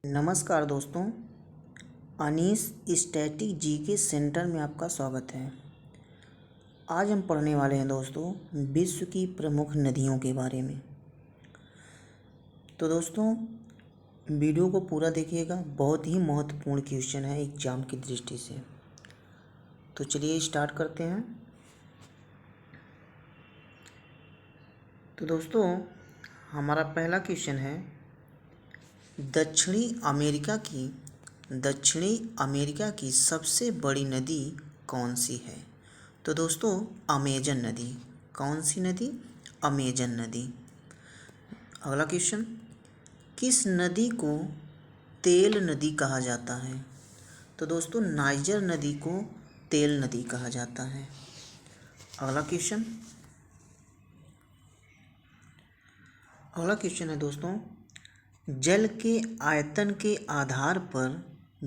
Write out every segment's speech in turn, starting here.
नमस्कार दोस्तों, Anees static GK centre में आपका स्वागत है। आज हम पढ़ने वाले हैं दोस्तों विश्व की प्रमुख नदियों के बारे में। तो दोस्तों वीडियो को पूरा देखिएगा, बहुत ही महत्वपूर्ण क्वेश्चन है एग्जाम की दृष्टि से। तो चलिए स्टार्ट करते हैं। तो दोस्तों हमारा पहला क्वेश्चन है, दक्षिणी अमेरिका की सबसे बड़ी नदी कौन सी है? तो दोस्तों अमेजन नदी। कौन सी नदी? अमेजन नदी। अगला क्वेश्चन, किस नदी को तेल नदी कहा जाता है? तो दोस्तों नाइजर नदी को तेल नदी कहा जाता है। अगला क्वेश्चन है दोस्तों, जल के आयतन के आधार पर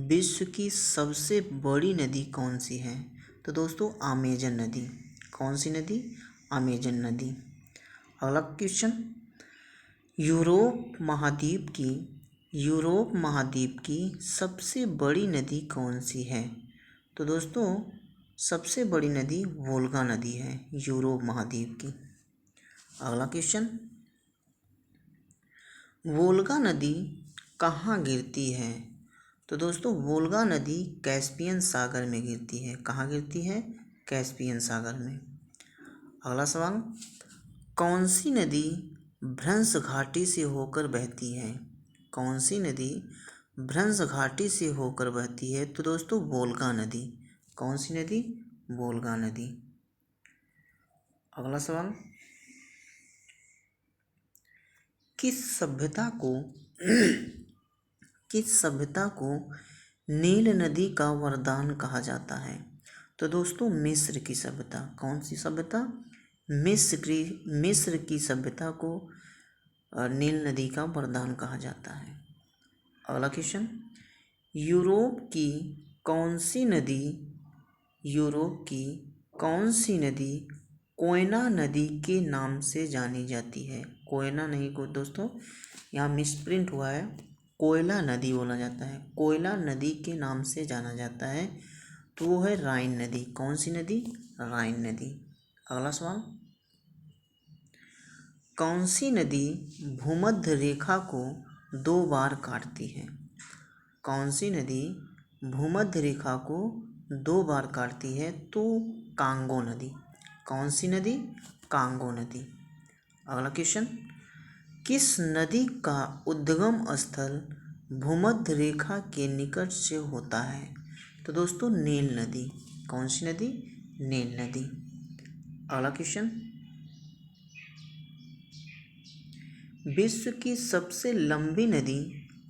विश्व की सबसे बड़ी नदी कौन सी है? तो दोस्तों अमेजन नदी। कौन सी नदी? अमेजन नदी। अगला क्वेश्चन, यूरोप महाद्वीप की सबसे बड़ी नदी कौन सी है? तो दोस्तों सबसे बड़ी नदी वोल्गा नदी है यूरोप महाद्वीप की। अगला क्वेश्चन, वोल्गा नदी कहाँ गिरती है? तो दोस्तों वोल्गा नदी कैस्पियन सागर में गिरती है। कहाँ गिरती है? कैस्पियन सागर में। अगला सवाल, कौन सी नदी भ्रंश घाटी से होकर बहती है? कौन सी नदी भ्रंश घाटी से होकर बहती है? तो दोस्तों वोल्गा नदी। कौन सी नदी? वोल्गा नदी। अगला सवाल, किस सभ्यता को नील नदी का वरदान कहा जाता है? तो दोस्तों मिस्र की सभ्यता। कौन सी सभ्यता? मिस्र की सभ्यता को नील नदी का वरदान कहा जाता है। अगला क्वेश्चन, यूरोप की कौन सी नदी कोयना नदी के नाम से जानी जाती है? कोयना नहीं को दोस्तों यहाँ मिसप्रिंट हुआ है, कोयला नदी बोला जाता है। कोयला नदी के नाम से जाना जाता है, तो वो है राइन नदी। कौन सी नदी? राइन नदी। अगला सवाल, कौन सी नदी भूमध्य रेखा को 2 बार काटती है? कौन सी नदी भूमध्य रेखा को 2 बार काटती है? तो कांगो नदी। कौन सी नदी? कांगो नदी। अगला क्वेश्चन, किस नदी का उद्गम स्थल भूमध्य रेखा के निकट से होता है? तो दोस्तों नील नदी। कौन सी नदी? नील नदी। अगला क्वेश्चन, विश्व की सबसे लंबी नदी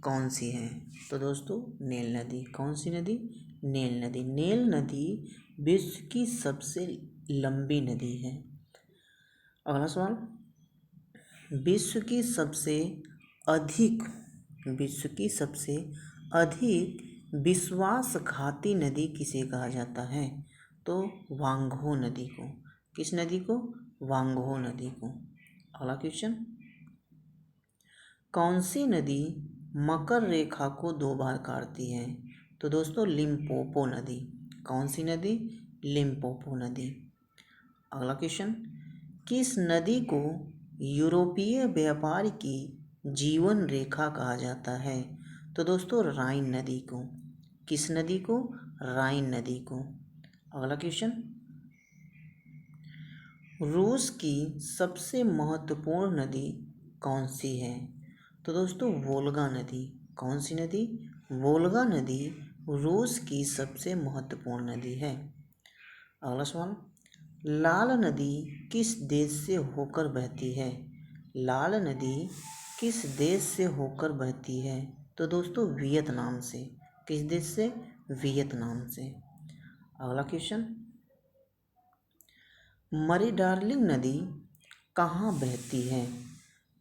कौन सी है? तो दोस्तों नील नदी। कौन सी नदी? नील नदी। नील नदी विश्व की सबसे लंबी नदी है। अगला सवाल, विश्व की सबसे अधिक विश्वासघाती नदी किसे कहा जाता है? तो वांगहो नदी को। किस नदी को? वांगहो नदी को। अगला क्वेश्चन, कौन सी नदी मकर रेखा को 2 बार काटती है? तो दोस्तों लिम्पोपो नदी। कौन सी नदी? लिम्पोपो नदी। अगला क्वेश्चन, किस नदी को यूरोपीय व्यापार की जीवन रेखा कहा जाता है? तो दोस्तों राइन नदी को। किस नदी को? राइन नदी को। अगला क्वेश्चन, रूस की सबसे महत्वपूर्ण नदी कौन सी है? तो दोस्तों वोल्गा नदी। कौन सी नदी? वोल्गा नदी रूस की सबसे महत्वपूर्ण नदी है। अगला सवाल, लाल नदी किस देश से होकर बहती है? लाल नदी किस देश से होकर बहती है? तो दोस्तों वियतनाम से। किस देश से? वियतनाम से। अगला क्वेश्चन, मरी डार्लिंग नदी कहाँ बहती है?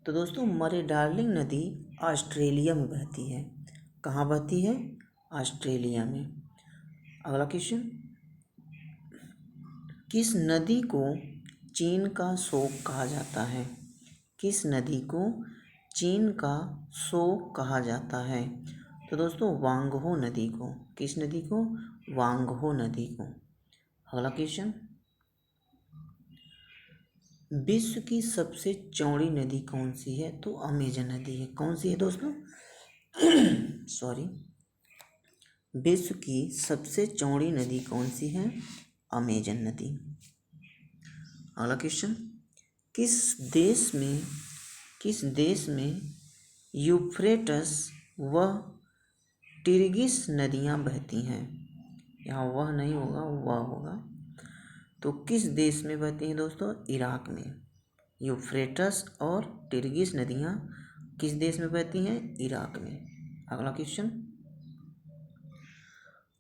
तो दोस्तों मरी डार्लिंग नदी ऑस्ट्रेलिया में बहती है। कहाँ बहती है? ऑस्ट्रेलिया में। अगला क्वेश्चन, किस नदी को चीन का शोक कहा जाता है? किस नदी को चीन का शोक कहा जाता है? तो दोस्तों वांगहो नदी को, किस नदी को? वांगहो नदी को। अगला क्वेश्चन, विश्व की सबसे चौड़ी नदी कौन सी है? तो अमेजन नदी है। कौन सी है दोस्तों? सॉरी, विश्व की सबसे चौड़ी नदी कौन सी है? अमेजन नदी। अगला क्वेश्चन, किस देश में यूफ्रेटस व टिग्रिस नदियाँ बहती हैं? यहाँ वह नहीं होगा, वह होगा। तो किस देश में बहती हैं दोस्तों? इराक में। यूफ्रेटस और टिग्रिस नदियाँ किस देश में बहती हैं? इराक में। अगला क्वेश्चन,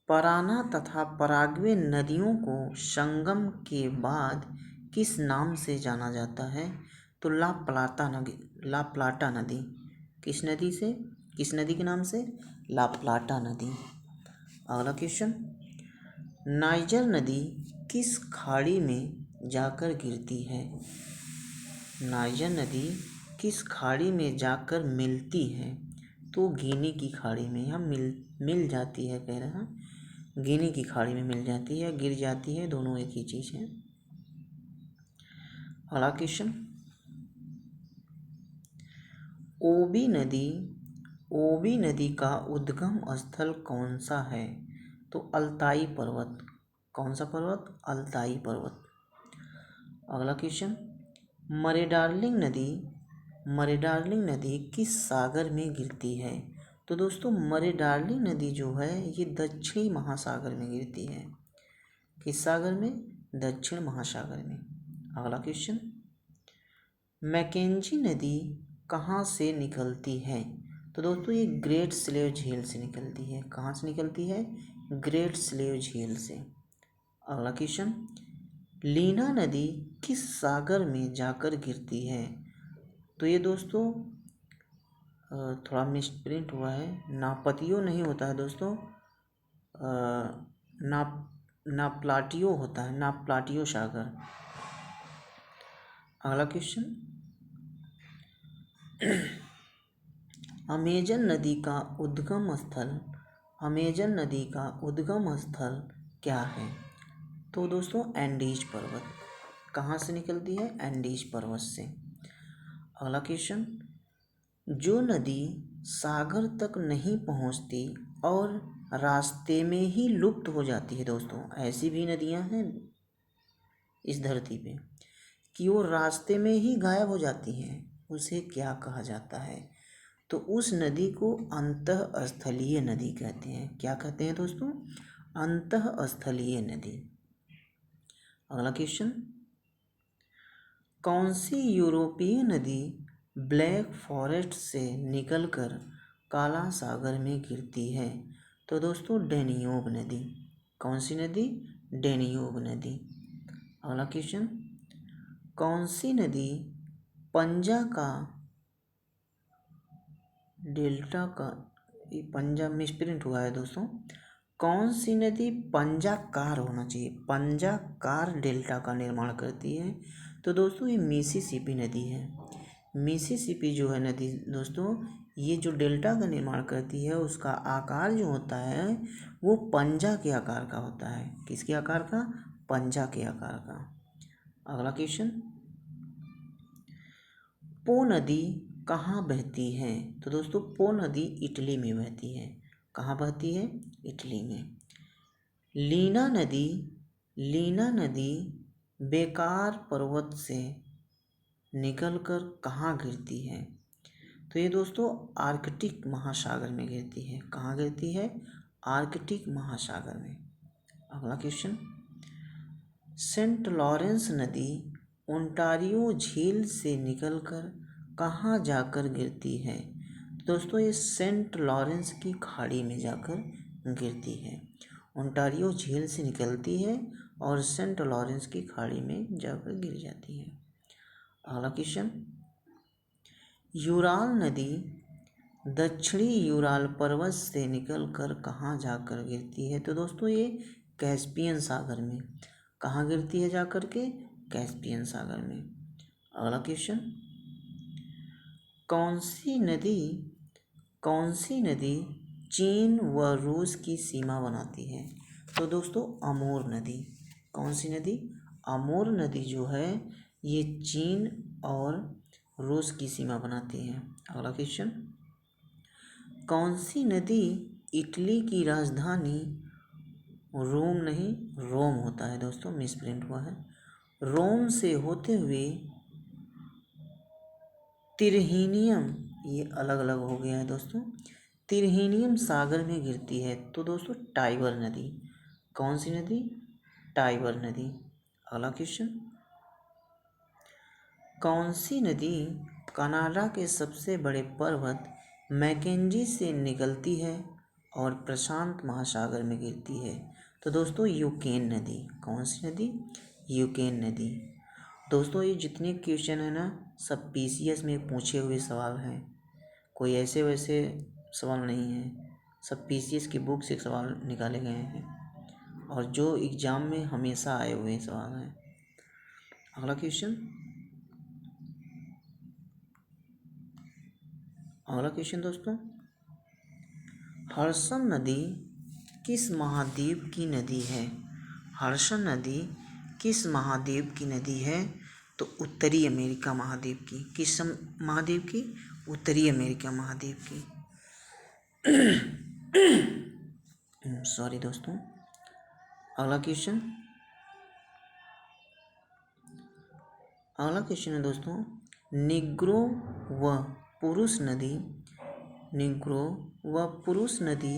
पराना तथा पराग्वे नदियों को संगम के बाद किस नाम से जाना जाता है? तो ला प्लाटा नदी। किस नदी के नाम से? ला प्लाटा नदी। अगला क्वेश्चन, नाइजर नदी किस खाड़ी में जाकर गिरती है? नाइजर नदी किस खाड़ी में जाकर मिलती है? तो गिनी की खाड़ी में। यहाँ मिल जाती है कह रहा है, गिनी की खाड़ी में मिल जाती है, गिर जाती है, दोनों एक ही चीज़ है। अगला क्वेश्चन, ओबी नदी का उद्गम स्थल कौन सा है? तो अल्ताई पर्वत। कौन सा पर्वत? अल्ताई पर्वत। अगला क्वेश्चन, मरे डार्लिंग नदी किस सागर में गिरती है? तो दोस्तों मरे डार्लिंग नदी जो है ये दक्षिणी महासागर में गिरती है। किस सागर में? दक्षिण महासागर में। अगला क्वेश्चन, मैकेंजी नदी कहाँ से निकलती है? तो दोस्तों ये ग्रेट स्लेव झील से निकलती है। कहाँ से निकलती है? ग्रेट स्लेव झील से। अगला क्वेश्चन, लीना नदी किस सागर में जाकर गिरती है? तो ये दोस्तों थोड़ा मिसप्रिंट हुआ है, नापतियो नहीं होता है दोस्तों, नाप्लाटियो होता है, नाप्लाटियो सागर। अगला क्वेश्चन, अमेजन नदी का उद्गम स्थल क्या है? तो दोस्तों एंडीज पर्वत। कहाँ से निकलती है? एंडीज पर्वत से। अगला क्वेश्चन, जो नदी सागर तक नहीं पहुँचती और रास्ते में ही लुप्त हो जाती है दोस्तों, ऐसी भी नदियाँ हैं इस धरती पे कि वो रास्ते में ही गायब हो जाती हैं, उसे क्या कहा जाता है? तो उस नदी को अंतःस्थलीय नदी कहते हैं। क्या कहते हैं दोस्तों? अंतःस्थलीय नदी। अगला क्वेश्चन, कौन सी यूरोपीय नदी ब्लैक फॉरेस्ट से निकलकर काला सागर में गिरती है? तो दोस्तों डेनियोब नदी। कौन सी नदी? डेनियोब नदी। अगला क्वेश्चन, कौन सी नदी पंजा का डेल्टा का, ये पंजा मिसप्रिंट हुआ है दोस्तों, कौन सी नदी पंजाकार होना चाहिए, पंजाकार डेल्टा का निर्माण करती है? तो दोस्तों ये मिसिसिपी नदी है। मिसिसिपी जो है नदी दोस्तों, ये जो डेल्टा का निर्माण करती है उसका आकार जो होता है वो पंजा के आकार का होता है। किसके आकार का? पंजा के आकार का। अगला क्वेश्चन, पो नदी कहाँ बहती है? तो दोस्तों पो नदी इटली में बहती है। कहाँ बहती है? इटली में। लीना नदी बेकार पर्वत से निकलकर कहाँ गिरती है? तो ये दोस्तों आर्कटिक महासागर में गिरती है। कहाँ गिरती है? आर्कटिक महासागर में। अगला क्वेश्चन, सेंट लॉरेंस नदी ओंटारियो झील से निकलकर कहाँ जाकर गिरती है? दोस्तों ये सेंट लॉरेंस की खाड़ी में जाकर गिरती है। ओंटारियो झील से निकलती है और सेंट लॉरेंस की खाड़ी में जाकर गिर जाती है। अगला क्वेश्चन, यूराल नदी दक्षिणी यूराल पर्वत से निकलकर कहाँ जाकर गिरती है? तो दोस्तों ये कैस्पियन सागर में। कहाँ गिरती है जाकर के? कैस्पियन सागर में। अगला क्वेश्चन, कौन सी नदी चीन व रूस की सीमा बनाती है? तो दोस्तों अमूर नदी। कौन सी नदी? अमूर नदी जो है ये चीन और रूस की सीमा बनाती है। अगला क्वेश्चन, कौन सी नदी इटली की राजधानी रोम नहीं रोम होता है दोस्तों, मिसप्रिंट हुआ है, रोम से होते हुए तिरहिनियम, ये अलग अलग हो गया है दोस्तों, तिरहिनियम सागर में गिरती है? तो दोस्तों टाइबर नदी। कौन सी नदी? टाइबर नदी। अगला क्वेश्चन, कौन सी नदी कनाडा के सबसे बड़े पर्वत मैकेंजी से निकलती है और प्रशांत महासागर में गिरती है? तो दोस्तों यूकेन नदी। कौन सी नदी? यूकेन नदी। दोस्तों ये जितने क्वेश्चन है ना सब पीसीएस में पूछे हुए सवाल हैं, कोई ऐसे वैसे सवाल नहीं है, सब पीसीएस की बुक से सवाल निकाले गए हैं और जो एग्ज़ाम में हमेशा आए हुए सवाल हैं। अगला क्वेश्चन, अगला क्वेश्चन दोस्तों, हर्सन नदी किस महाद्वीप की नदी है? हर्सन नदी किस महाद्वीप की नदी है? तो उत्तरी अमेरिका महाद्वीप की। किस महाद्वीप की? उत्तरी अमेरिका महाद्वीप की। सॉरी दोस्तों। अगला क्वेश्चन, अगला क्वेश्चन है दोस्तों, निग्रो व पुरुष नदी, निग्रो व पुरुष नदी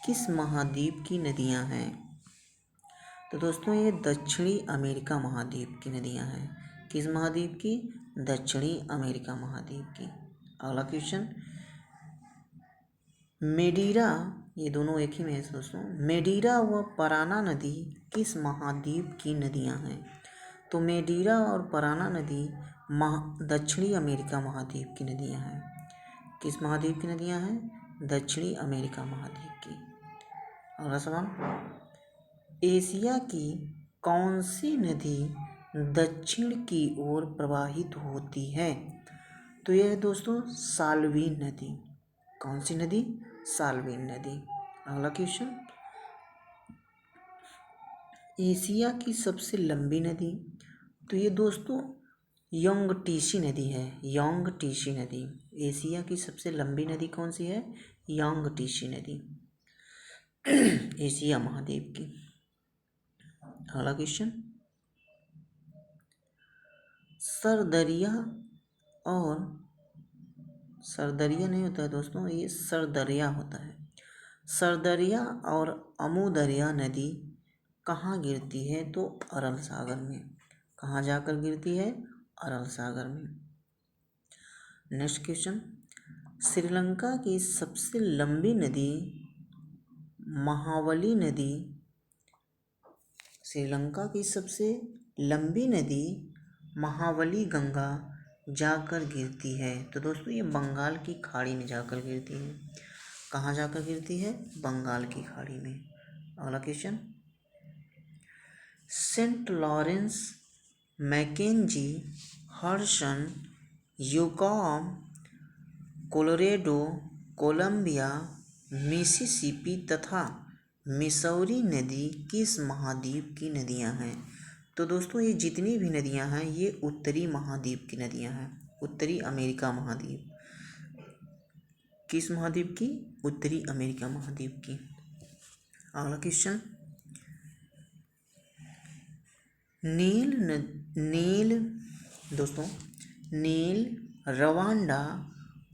किस महाद्वीप की नदियां हैं? तो दोस्तों ये दक्षिणी अमेरिका महाद्वीप की नदियां हैं। किस महाद्वीप की? दक्षिणी अमेरिका महाद्वीप की। अगला क्वेश्चन, मेडीरा, ये दोनों एक ही में है दोस्तों, मेडीरा व पराना नदी किस महाद्वीप की नदियां हैं? तो मेडीरा और पराना नदी दक्षिणी अमेरिका महाद्वीप की नदियां हैं। किस महाद्वीप की नदियां हैं? दक्षिणी अमेरिका महाद्वीप की। अगला सवाल, एशिया की कौन सी नदी दक्षिण की ओर प्रवाहित होती है? तो यह है दोस्तों साल्वीन नदी। कौन सी नदी? साल्वीन नदी। अगला क्वेश्चन, एशिया की सबसे लंबी नदी, तो ये दोस्तों यांगटीसी नदी है। यांगटीसी नदी। एशिया की सबसे लंबी नदी कौन सी है? यांगटीसी नदी, एशिया महाद्वीप की। अगला क्वेश्चन, सरदरिया और सरदरिया नहीं होता है दोस्तों, ये सरदरिया होता है। सरदरिया और अमुदरिया नदी कहाँ गिरती है? तो अरब सागर में। कहाँ जाकर गिरती है? अरब सागर में। नेक्स्ट क्वेश्चन, श्रीलंका की सबसे लंबी नदी महावली नदी, श्रीलंका की सबसे लंबी नदी महावली गंगा जाकर गिरती है? तो दोस्तों ये बंगाल की खाड़ी में जाकर गिरती है। कहाँ जाकर गिरती है? बंगाल की खाड़ी में। अगला question, Saint Lawrence, Mackenzie, Hudson, Yukon, Colorado, Columbia, Mississippi तथा मिसौरी नदी किस महाद्वीप की नदियां हैं? तो दोस्तों ये जितनी भी नदियां हैं ये उत्तरी महाद्वीप की नदियां हैं। उत्तरी अमेरिका महाद्वीप। किस महाद्वीप की? उत्तरी अमेरिका महाद्वीप की। अगला क्वेश्चन, नील दोस्तों नील, रवांडा,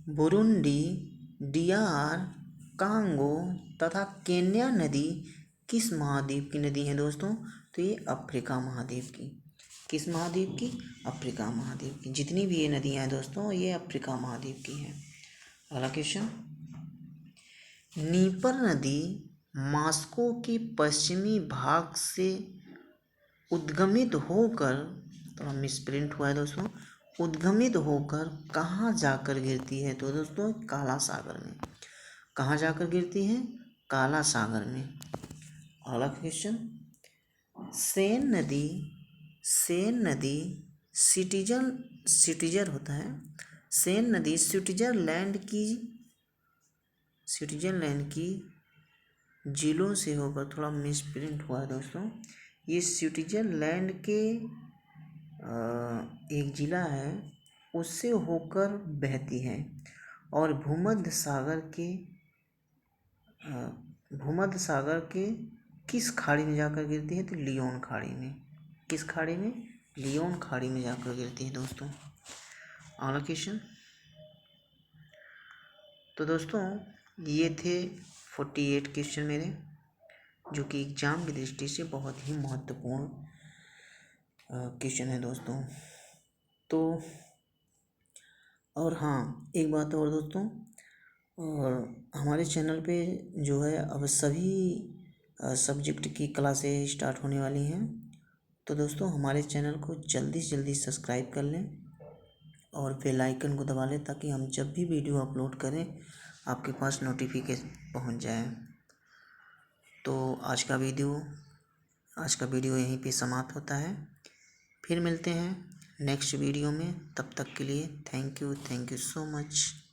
बुरुंडी, डीआर कांगो तथा केन्या नदी किस महाद्वीप की नदी है दोस्तों? तो ये अफ्रीका महाद्वीप की। किस महाद्वीप की? अफ्रीका महाद्वीप की। जितनी भी ये नदियाँ हैं दोस्तों ये अफ्रीका महाद्वीप की हैं। अगला क्वेश्चन, नीपर नदी मॉस्को के पश्चिमी भाग से उद्गमित होकर, थोड़ा मिसप्रिंट हुआ है दोस्तों, उद्गमित होकर कहाँ जाकर गिरती है? तो दोस्तों काला सागर में। कहाँ जाकर गिरती है? काला सागर में। अगला क्वेश्चन, सेन नदी सिटीजर होता है। सेन नदी स्विट्जरलैंड की जिलों से होकर, थोड़ा मिस प्रिंट हुआ है दोस्तों, ये स्विट्जरलैंड के एक ज़िला है उससे होकर बहती है और भूमध्य सागर के किस खाड़ी में जाकर गिरती है? तो लियोन खाड़ी में। किस खाड़ी में? लियोन खाड़ी में जाकर गिरती है दोस्तों। अगला क्वेश्चन। तो दोस्तों ये थे 48 क्वेश्चन मेरे, जो कि एग्जाम की दृष्टि से बहुत ही महत्वपूर्ण क्वेश्चन है दोस्तों। तो और हाँ, एक बात और दोस्तों, और हमारे चैनल पे जो है अब सभी सब्जेक्ट की क्लासें स्टार्ट होने वाली हैं। तो दोस्तों हमारे चैनल को जल्दी से जल्दी सब्सक्राइब कर लें और बेल आइकन को दबा लें, ताकि हम जब भी वीडियो अपलोड करें आपके पास नोटिफिकेशन पहुंच जाए। तो आज का वीडियो यहीं पे समाप्त होता है। फिर मिलते हैं नेक्स्ट वीडियो में। तब तक के लिए थैंक यू सो मच।